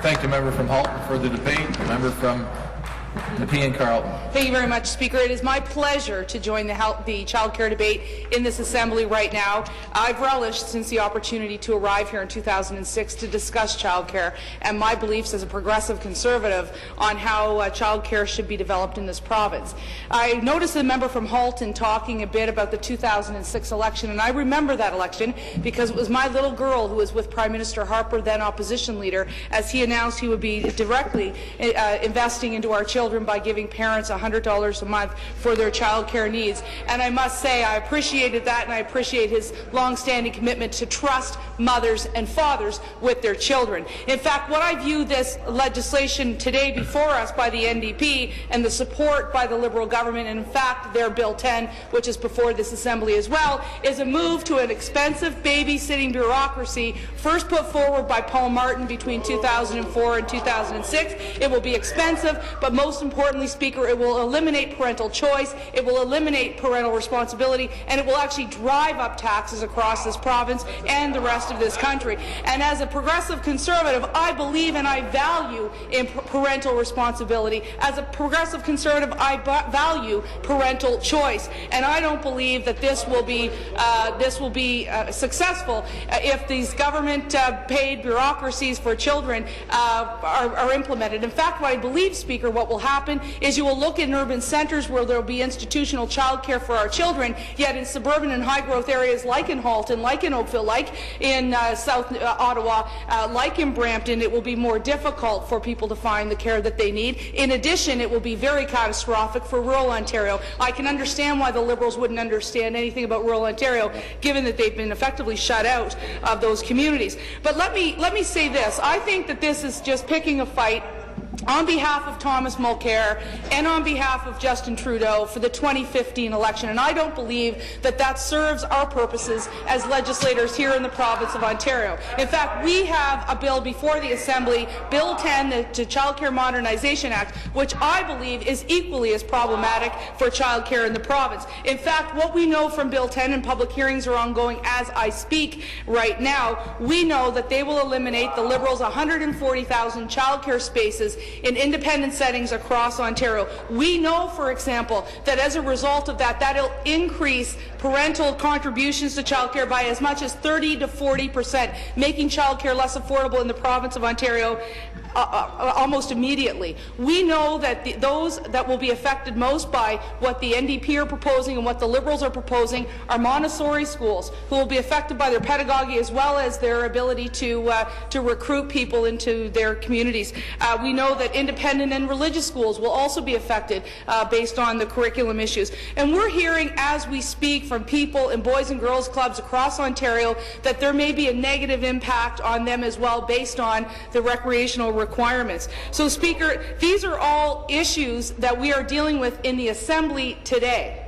Thank the member from Halton for the debate. The member from Nepean Carleton. Thank you very much, Speaker. It is my pleasure to join the childcare debate in this Assembly right now. I've relished since the opportunity to arrive here in 2006 to discuss childcare and my beliefs as a progressive Conservative on how childcare should be developed in this province. I noticed the member from Halton talking a bit about the 2006 election, and I remember that election because it was my little girl who was with Prime Minister Harper, then opposition leader, as he announced he would be directly investing into our children by giving parents $100 a month for their child care needs. And I must say I appreciated that, and I appreciate his long-standing commitment to trust mothers and fathers with their children. In fact, what I view this legislation today before us by the NDP and the support by the Liberal government, and in fact their Bill 10, which is before this Assembly as well, is a move to an expensive babysitting bureaucracy first put forward by Paul Martin between 2004 and 2006. It will be expensive, but most importantly, Speaker, it will eliminate parental choice, it will eliminate parental responsibility, and it will actually drive up taxes across this province and the rest of this country. And as a progressive Conservative, I believe and I value in parental responsibility. As a progressive Conservative, I value parental choice, and I don't believe that this will be successful if these government-paid bureaucracies for children are implemented. In fact, what I believe, Speaker, what will happen is you will look in urban centres where there will be institutional childcare for our children, yet in suburban and high-growth areas like in Halton, like in Oakville, like in South Ottawa, like in Brampton, it will be more difficult for people to find the care that they need. In addition, it will be very catastrophic for rural Ontario. I can understand why the Liberals wouldn't understand anything about rural Ontario, given that they've been effectively shut out of those communities. But let me say this. I think that this is just picking a fight on behalf of Thomas Mulcair and on behalf of Justin Trudeau for the 2015 election, and I don't believe that that serves our purposes as legislators here in the province of Ontario. In fact, we have a bill before the Assembly, Bill 10, the Childcare Modernization Act, which I believe is equally as problematic for childcare in the province. In fact, what we know from Bill 10, and public hearings are ongoing as I speak right now, we know that they will eliminate the Liberals' 140,000 childcare spaces in independent settings across Ontario. We know, for example, that as a result of that, that'll increase parental contributions to childcare by as much as 30 to 40%, making childcare less affordable in the province of Ontario almost immediately. We know that those that will be affected most by what the NDP are proposing and what the Liberals are proposing are Montessori schools, who will be affected by their pedagogy as well as their ability to recruit people into their communities. We know that independent and religious schools will also be affected based on the curriculum issues. And we're hearing as we speak from people in boys and girls clubs across Ontario that there may be a negative impact on them as well based on the recreational requirements. So, Speaker, these are all issues that we are dealing with in the Assembly today.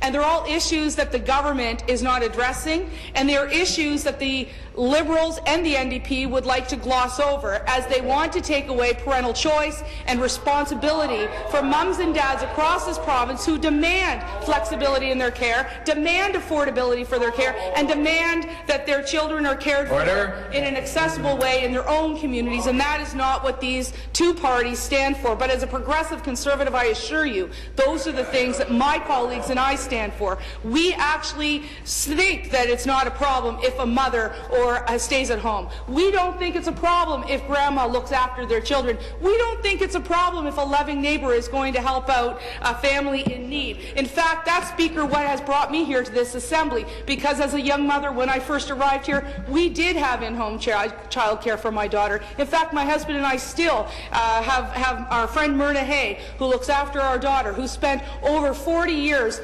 And they're all issues that the government is not addressing, and they are issues that the Liberals and the NDP would like to gloss over as they want to take away parental choice and responsibility from mums and dads across this province who demand flexibility in their care, demand affordability for their care, and demand that their children are cared for in an accessible way in their own communities. And that is not what these two parties stand for. But as a progressive Conservative, I assure you, those are the things that my colleagues and I stand for. We actually think that it's not a problem if a mother or stays at home. We don't think it's a problem if grandma looks after their children. We don't think it's a problem if a loving neighbor is going to help out a family in need. In fact, that's, Speaker, what has brought me here to this Assembly, because as a young mother, when I first arrived here, we did have in-home child care for my daughter. In fact, my husband and I still have our friend Myrna Hay, who looks after our daughter, who spent over 40 years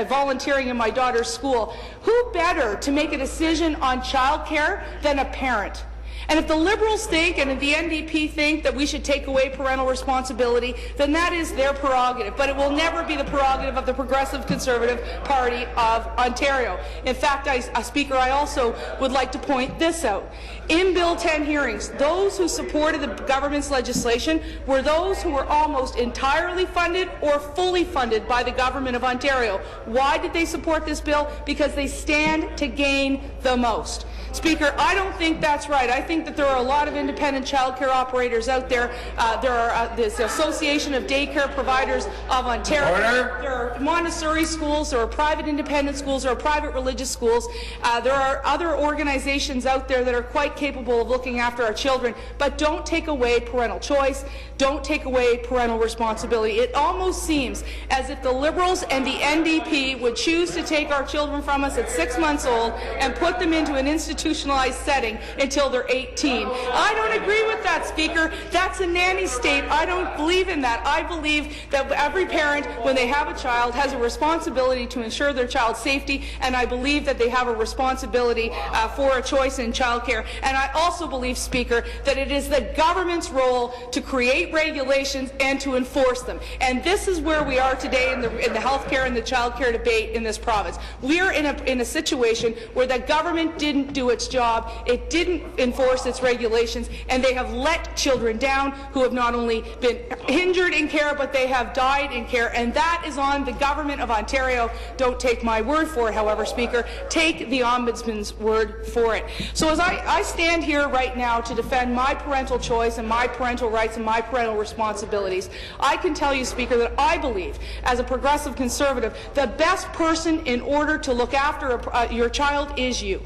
volunteering in my daughter's school. Who better to make a decision on childcare than a parent? And if the Liberals think and if the NDP think that we should take away parental responsibility, then that is their prerogative. But it will never be the prerogative of the Progressive Conservative Party of Ontario. In fact, Speaker, I also would like to point this out. In Bill 10 hearings, those who supported the government's legislation were those who were almost entirely funded or fully funded by the Government of Ontario. Why did they support this bill? Because they stand to gain the most. Speaker, I don't think that's right. I think that there are a lot of independent childcare operators out there. There are the Association of Daycare Providers of Ontario. Order. There are Montessori schools, there are private independent schools, there are private religious schools. There are other organizations out there that are quite capable of looking after our children, but don't take away parental choice, don't take away parental responsibility. It almost seems as if the Liberals and the NDP would choose to take our children from us at 6 months old and put them into an institutionalized setting until they're 18. I don't agree with that, Speaker. That's a nanny state. I don't believe in that. I believe that every parent, when they have a child, has a responsibility to ensure their child's safety, and I believe that they have a responsibility for a choice in childcare. And I also believe, Speaker, that it is the government's role to create regulations and to enforce them. And this is where we are today in the healthcare and the childcare debate in this province. We are in a situation where the government didn't do its job, it didn't enforce its regulations, and they have let children down who have not only been injured in care, but they have died in care, and that is on the government of Ontario. Don't take my word for it, however, Speaker. Take the Ombudsman's word for it. So as I stand here right now to defend my parental choice and my parental rights and my parental responsibilities, I can tell you, Speaker, that I believe, as a progressive Conservative, the best person in order to look after your child is you.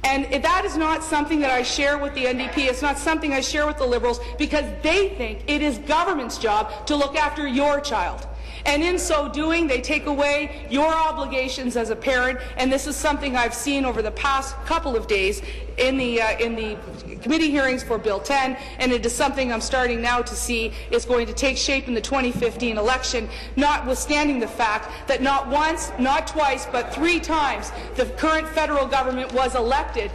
And that is not something that I share with the NDP. It's not something I share with the Liberals, because they think it is government's job to look after your child. And in so doing, they take away your obligations as a parent, and this is something I've seen over the past couple of days in the committee hearings for Bill 10, and it is something I'm starting now to see is going to take shape in the 2015 election, notwithstanding the fact that not once, not twice, but 3 times the current federal government was elected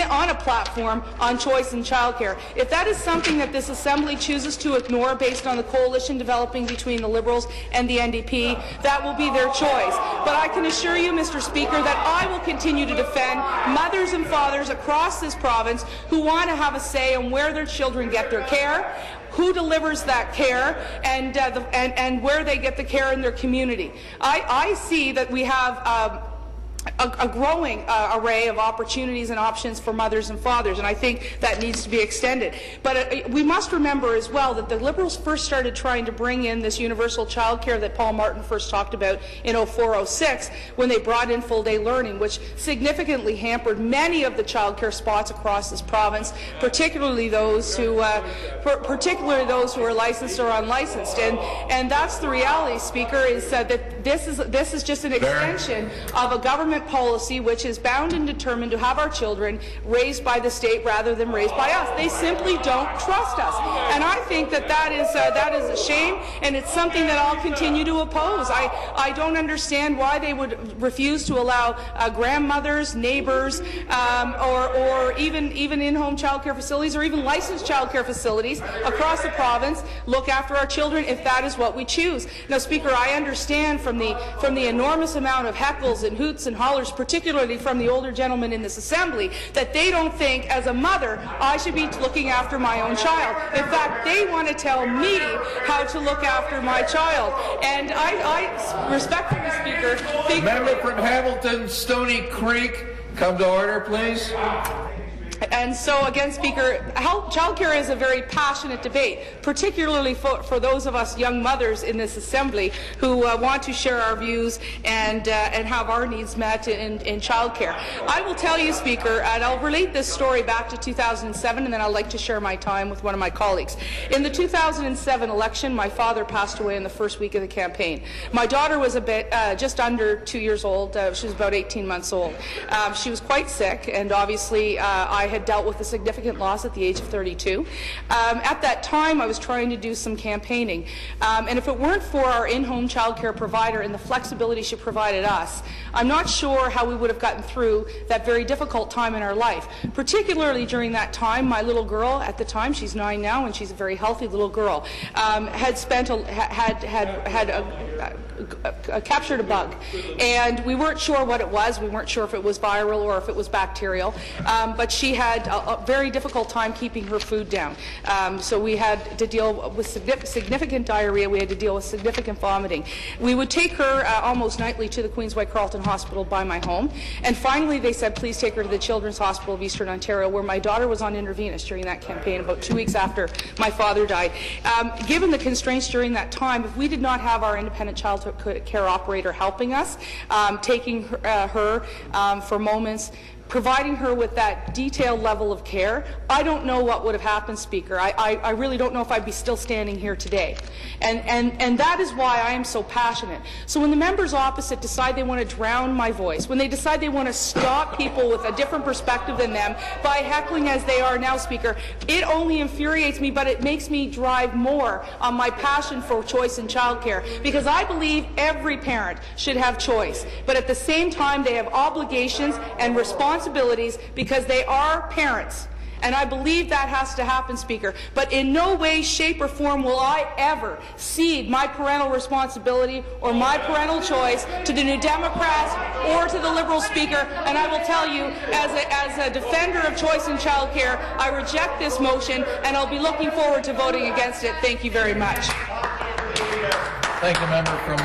on a platform on choice in childcare. If that is something that this Assembly chooses to ignore based on the coalition developing between the Liberals and the NDP, that will be their choice. But I can assure you, Mr. Speaker, that I will continue to defend mothers and fathers across this province who want to have a say on where their children get their care, who delivers that care, and where they get the care in their community. I see that we have a growing array of opportunities and options for mothers and fathers, and I think that needs to be extended. But we must remember as well that the Liberals first started trying to bring in this universal childcare that Paul Martin first talked about in 04-06 when they brought in full-day learning, which significantly hampered many of the childcare spots across this province, particularly those who are licensed or unlicensed. And that's the reality, Speaker, is that this is just an extension of a government policy which is bound and determined to have our children raised by the state rather than raised by us. They simply don't trust us, and I think that is a shame, and it's something that I'll continue to oppose. I don't understand why they would refuse to allow grandmothers, neighbours, or even in-home childcare facilities, or even licensed childcare facilities across the province look after our children if that is what we choose. Now, Speaker, I understand from the enormous amount of heckles and hoots and hollers, particularly from the older gentlemen in this Assembly, that they don't think, as a mother, I should be looking after my own child. In fact, they want to tell me how to look after my child. And I respectfully, Speaker, think... Member from Hamilton, Stony Creek, come to order, please. And so, again, Speaker, childcare is a very passionate debate, particularly for those of us young mothers in this Assembly who want to share our views and have our needs met in childcare. I will tell you, Speaker, and I'll relate this story back to 2007, and then I'd like to share my time with one of my colleagues. In the 2007 election, my father passed away in the first week of the campaign. My daughter was just under 2 years old. She was about 18 months old. She was quite sick, and obviously I had dealt with a significant loss at the age of 32. At that time, I was trying to do some campaigning, and if it weren't for our in-home childcare provider and the flexibility she provided us, I'm not sure how we would have gotten through that very difficult time in our life. Particularly during that time, my little girl at the time, she's 9 now, and she's a very healthy little girl, had captured a bug, and we weren't sure what it was. We weren't sure if it was viral or if it was bacterial, but she had a very difficult time keeping her food down. So we had to deal with significant diarrhea. We had to deal with significant vomiting. We would take her almost nightly to the Queens White Carleton Hospital by my home. And finally, they said, please take her to the Children's Hospital of Eastern Ontario, where my daughter was on intravenous during that campaign about 2 weeks after my father died. Given the constraints during that time, if we did not have our independent child care operator helping us, taking her for moments, providing her with that detailed level of care, I don't know what would have happened, Speaker. I really don't know if I'd be still standing here today. And that is why I am so passionate. So when the members opposite decide they want to drown my voice, when they decide they want to stop people with a different perspective than them by heckling as they are now, Speaker, it only infuriates me, but it makes me drive more on my passion for choice in childcare, because I believe every parent should have choice. But at the same time, they have obligations and responsibilities because they are parents. And I believe that has to happen, Speaker. But in no way, shape, or form will I ever cede my parental responsibility or my parental choice to the New Democrats or to the Liberal, Speaker. And I will tell you, as a defender of choice in childcare, I reject this motion, and I'll be looking forward to voting against it. Thank you very much. Thank you, member from